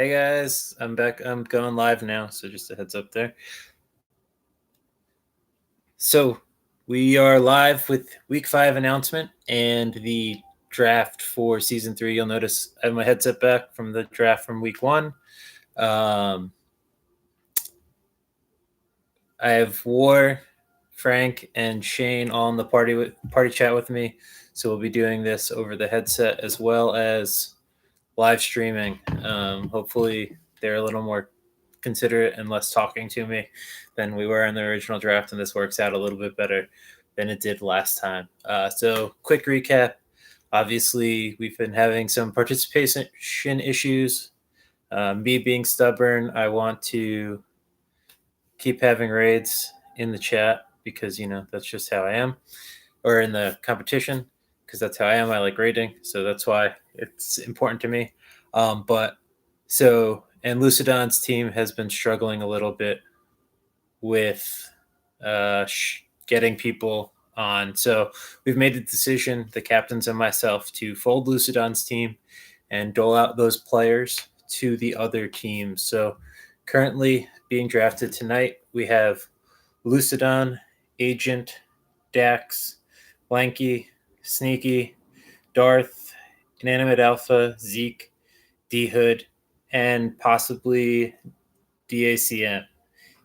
Hey guys, I'm back. I'm going live now, so just a heads up there. So we are live with week 5 announcement and the draft for season 3. You'll notice I have my headset back from the draft from week 1. I have War, Frank, and Shane all in the party chat with me. So we'll be doing this over the headset as well as live streaming. Hopefully they're a little more considerate and less talking to me than we were in the original draft, and this works out a little bit better than it did last time. So quick recap. Obviously, we've been having some participation issues. Me being stubborn, I want to keep having raids in the chat because, that's just how I am, or in the competition because that's how I am. I like raiding, so that's why it's important to me. And Lucidon's team has been struggling a little bit with getting people on. So we've made the decision, the captains and myself, to fold Lucidon's team and dole out those players to the other teams. So currently being drafted tonight, we have Lucidon, Agent, Dax, Lanky, Sneaky, Darth, Inanimate Alpha, Zeke, D Hood, and possibly DACM.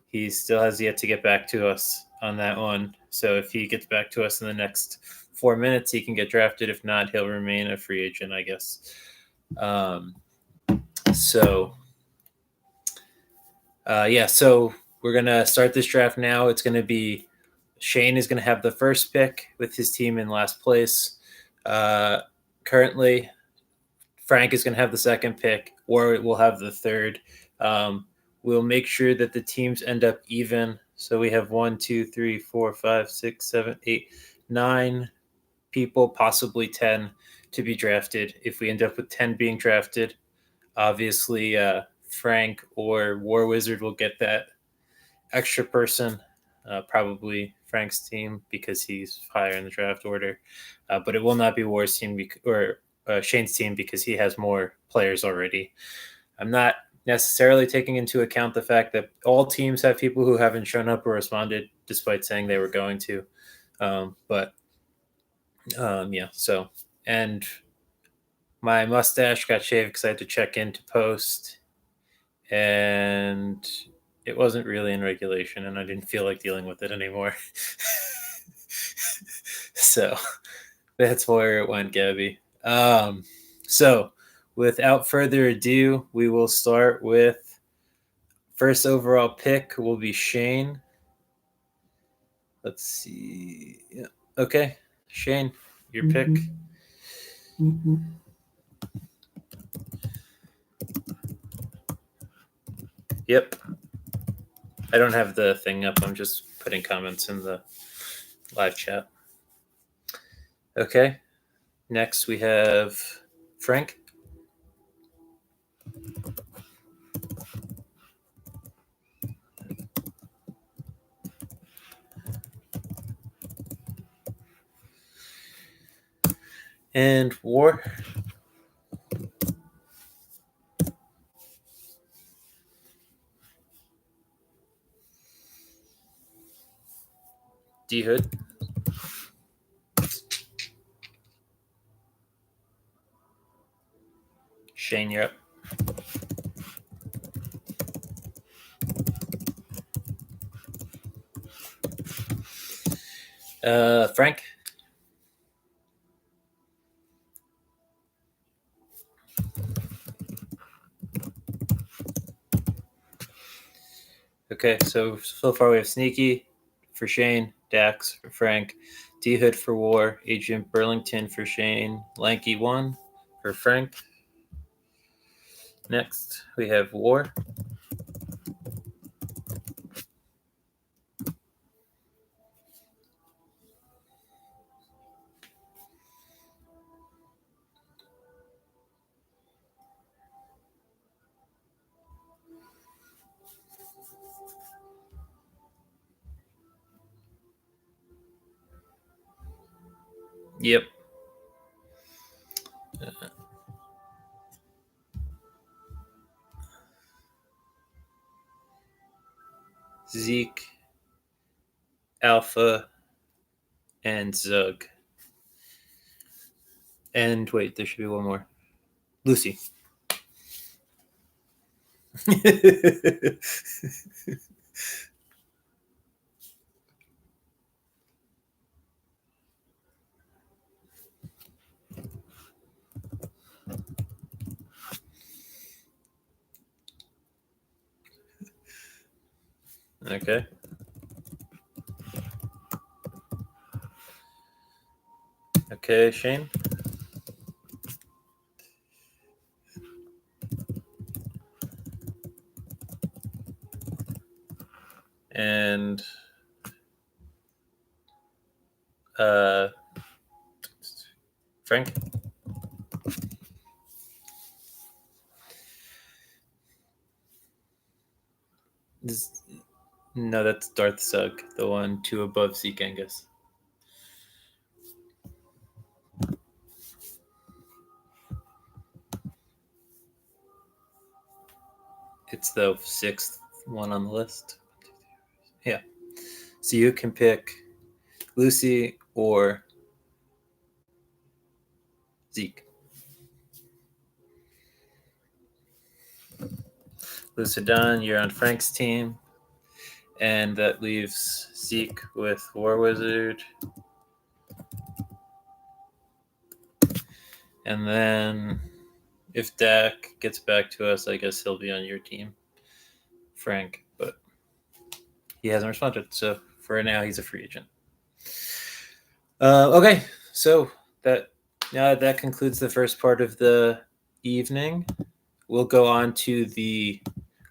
He still has yet to get back to us on that one. So if he gets back to us in the next 4 minutes, he can get drafted. If not, he'll remain a free agent, I guess. So we're going to start this draft now. It's going to be Shane is going to have the first pick with his team in last place. Currently, Frank is going to have the second pick, or we'll have the third. We'll make sure that the teams end up even. So we have 1, 2, 3, 4, 5, 6, 7, 8, 9 people, possibly 10 to be drafted. If we end up with 10 being drafted, obviously Frank or War Wizard will get that extra person, probably Frank's team because he's higher in the draft order. But it will not be War's team or Shane's team because he has more players already. I'm not necessarily taking into account the fact that all teams have people who haven't shown up or responded despite saying they were going to. So, and my mustache got shaved because I had to check in to post, and it wasn't really in regulation, and I didn't feel like dealing with it anymore. So that's where it went, Gabby. So without further ado, we will start with first overall pick will be Shane. Let's see. Yeah. Okay, Shane, your pick. Yep. I don't have the thing up. I'm just putting comments in the live chat. Okay. Next, we have Frank. And War. D Hood. Shane, you're up. Frank. Okay, so far we have Sneaky for Shane, Dax for Frank, D Hood for War, Agent Burlington for Shane, Lanky 1 for Frank. Next, we have War. Yep. Zeke, Alpha, and Zug. And wait, there should be one more. Lucy. Okay. Okay, Shane. And Frank. No, that's Darth Zug, the one two above Zeke Angus. It's the sixth one on the list. Yeah. So you can pick Lucy or Zeke. Lucidon, you're on Frank's team. And that leaves Zeke with War Wizard. And then if Dak gets back to us, I guess he'll be on your team, Frank. But he hasn't responded. So for now, he's a free agent. Okay. So that concludes the first part of the evening. We'll go on to the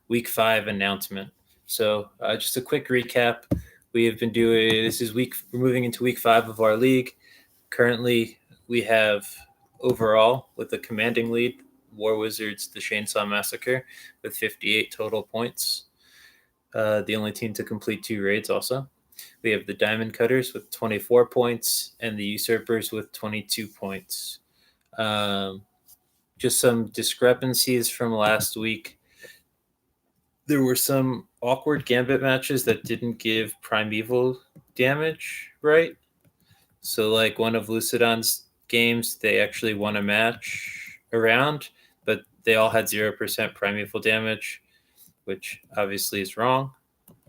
Week 5 announcement. So just a quick recap. We have been doing we're moving into Week 5 of our league. Currently, we have overall with the commanding lead War Wizards, the Chainsaw Massacre, with 58 total points. The only team to complete 2 raids also. We have the Diamond Cutters with 24 points and the Usurpers with 22 points. Just some discrepancies from last week. There were some awkward Gambit matches that didn't give Primeval damage, right? So, like one of Lucidon's games, they actually won a match around, but they all had 0% Primeval damage, which obviously is wrong.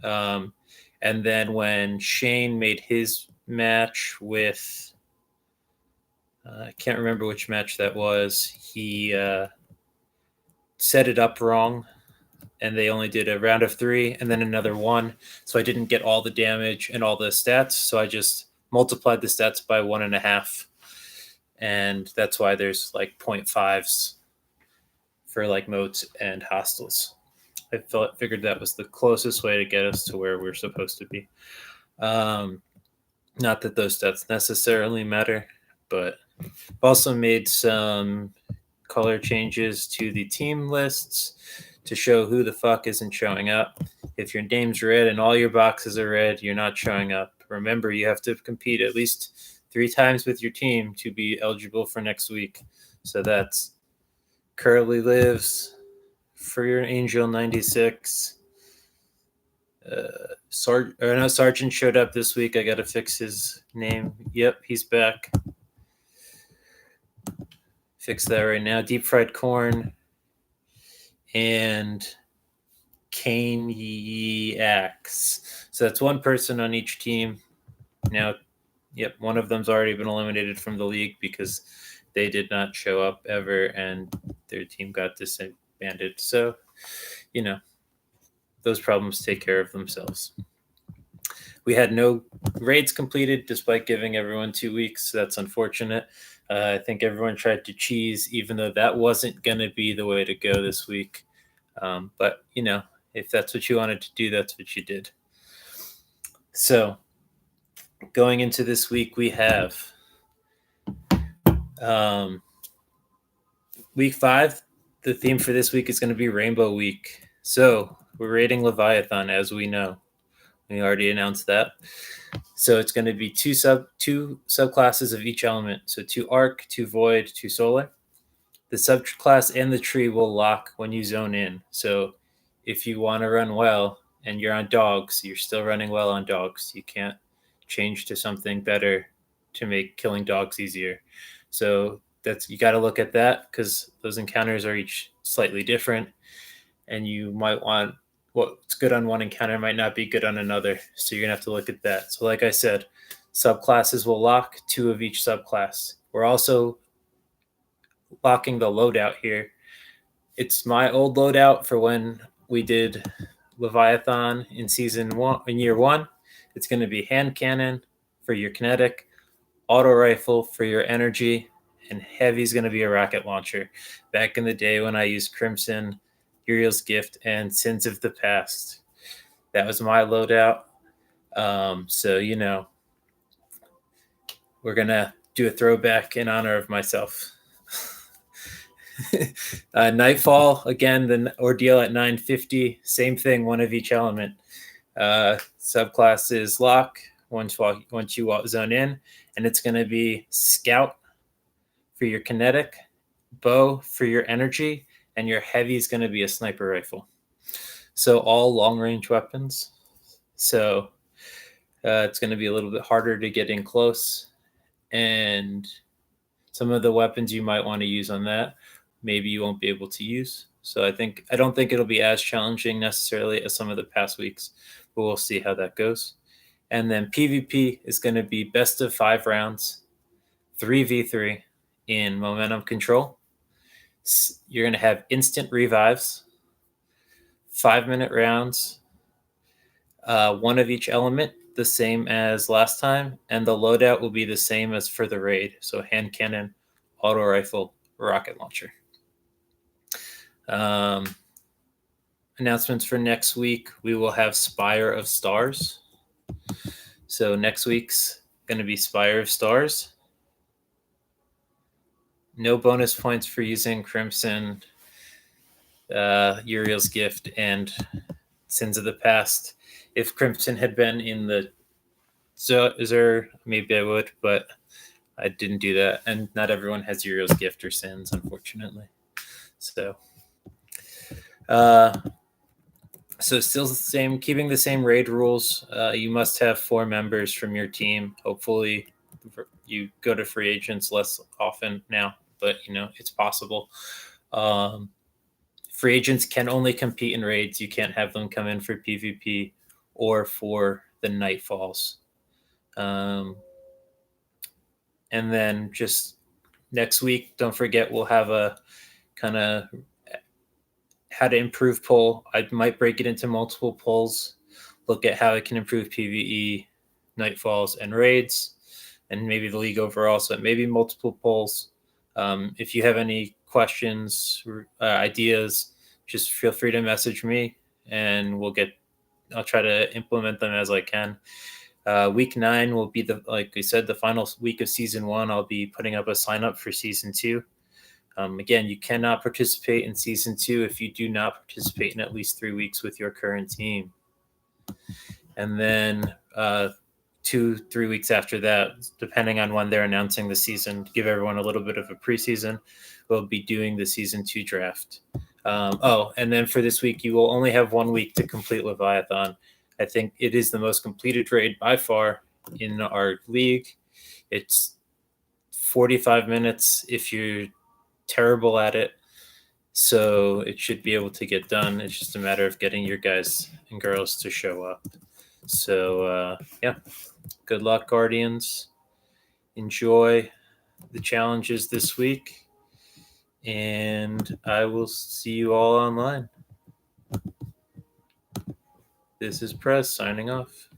And then when Shane made his match with, I can't remember which match that was, he set it up wrong, and they only did a round of 3 and then another 1. So I didn't get all the damage and all the stats. So I just multiplied the stats by 1.5. And that's why there's like 0.5s for like moats and hostiles. I figured that was the closest way to get us to where we're supposed to be. Not that those stats necessarily matter, but also made some color changes to the team lists to show who the fuck isn't showing up. If your name's red and all your boxes are red, you're not showing up. Remember, you have to compete at least 3 times with your team to be eligible for next week. So that's Curly Lives, For Your Angel 96. Sergeant showed up this week. I got to fix his name. Yep, he's back. Fix that right now. Deep Fried Corn and Caniacs. So that's one person on each team. Now, yep, one of them's already been eliminated from the league because they did not show up ever and their team got disbanded. So, those problems take care of themselves. We had no raids completed despite giving everyone 2 weeks. So that's unfortunate. I think everyone tried to cheese, even though that wasn't going to be the way to go this week. But, if that's what you wanted to do, that's what you did. So going into this week, we have Week 5. The theme for this week is going to be Rainbow Week. So we're raiding Leviathan, as we know. We already announced that. So it's going to be two subclasses of each element. So 2 Arc, 2 Void, 2 Solar. The subclass and the tree will lock when you zone in. So if you want to run well, and you're on dogs, you're still running well on dogs. You can't change to something better to make killing dogs easier. So that's, you got to look at that, because those encounters are each slightly different, and you might want what's good on one encounter might not be good on another. So you're gonna have to look at that. So like I said, subclasses will lock 2 of each subclass. We're also locking the loadout here. It's my old loadout for when we did Leviathan in season 1, in year 1. It's going to be hand cannon for your kinetic, auto rifle for your energy, and heavy is going to be a rocket launcher. Back in the day when I used Crimson, Uriel's Gift, and Sins of the Past, that was my loadout. So we're gonna do a throwback in honor of myself. Nightfall, again, the ordeal at 950. Same thing, one of each element. Subclass is lock once you zone in, and it's going to be scout for your kinetic, bow for your energy, and your heavy is going to be a sniper rifle. So all long range weapons. So it's going to be a little bit harder to get in close, and some of the weapons you might want to use on that, maybe you won't be able to use. So I don't think it'll be as challenging necessarily as some of the past weeks, but we'll see how that goes. And then PvP is going to be best of 5 rounds, 3v3 in momentum control. You're going to have instant revives, 5-minute rounds, one of each element, the same as last time, and the loadout will be the same as for the raid. So hand cannon, auto rifle, rocket launcher. Announcements for next week: we will have Spire of Stars. So next week's going to be Spire of Stars. No bonus points for using Crimson, Uriel's Gift, and Sins of the Past. If Crimson had been in the Zer, maybe I would, but I didn't do that. And not everyone has Uriel's Gift or Sins, unfortunately. So still the same, keeping the same raid rules. You must have 4 members from your team. Hopefully you go to free agents less often now, but it's possible. Free agents can only compete in raids. You can't have them come in for PvP or for the Nightfalls. And then just next week, don't forget, we'll have a kind of how to improve poll. I might break it into multiple polls, look at how it can improve PvE, Nightfalls, and raids, and maybe the league overall. So maybe multiple polls. If you have any questions or ideas, just feel free to message me, and I'll try to implement them as I can. Week 9 will be like we said, the final week of season 1. I'll be putting up a sign up for season 2. Again, you cannot participate in season 2 if you do not participate in at least 3 weeks with your current team. And then 2-3 weeks after that, depending on when they're announcing the season, to give everyone a little bit of a preseason, we'll be doing the season 2 draft. And then for this week, you will only have 1 week to complete Leviathan. I think it is the most completed raid by far in our league. It's 45 minutes if you're terrible at it, so it should be able to get done. It's just a matter of getting your guys and girls to show up. So good luck, Guardians. Enjoy the challenges this week, and I will see you all online. This is Prez signing off.